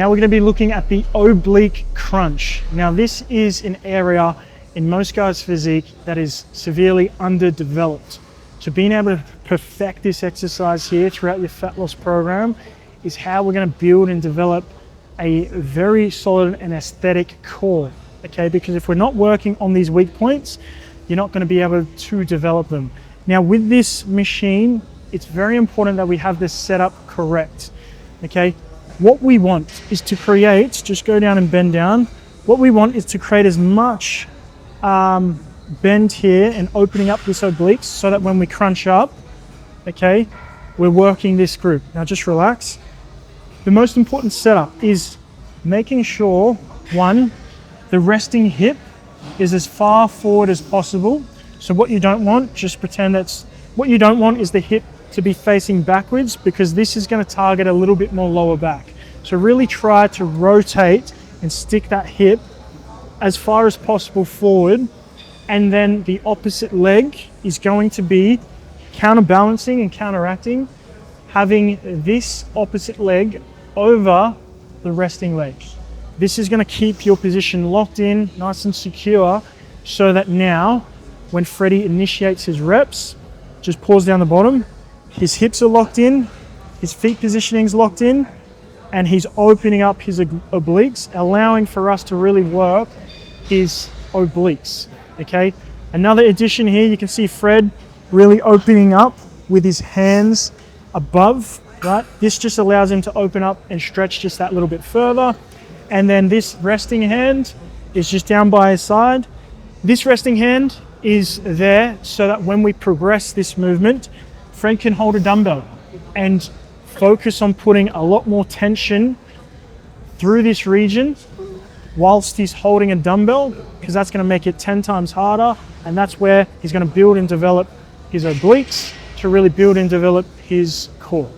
Now we're going to be looking at the oblique crunch. Now this is an area in most guys' physique that is severely underdeveloped. So being able to perfect this exercise here throughout your fat loss program is how we're going to build and develop a very solid and aesthetic core. Okay, because if we're not working on these weak points, you're not going to be able to develop them. Now with this machine, it's very important that we have this setup correct. Okay. What we want is to create, just go down and bend down. What we want is to create as much bend here and opening up this obliques so that when we crunch up, okay, we're working this group. Now just relax. The most important setup is making sure, one, the resting hip is as far forward as possible. So what you don't want, just pretend what you don't want is the hip to be facing backwards, because this is going to target a little bit more lower back. So really try to rotate and stick that hip as far as possible forward, and then the opposite leg is going to be counterbalancing and counteracting, having this opposite leg over the resting leg. This is going to keep your position locked in, nice and secure, so that now when Freddie initiates his reps, just pause down the bottom. His hips are locked in, his feet positioning is locked in, and he's opening up his obliques, allowing for us to really work his obliques, okay? Another addition here, you can see Fred really opening up with his hands above, right? This just allows him to open up and stretch just that little bit further. And then this resting hand is just down by his side. This resting hand is there so that when we progress this movement, Fred can hold a dumbbell and focus on putting a lot more tension through this region whilst he's holding a dumbbell, because that's going to make it 10 times harder, and that's where he's going to build and develop his obliques to really build and develop his core.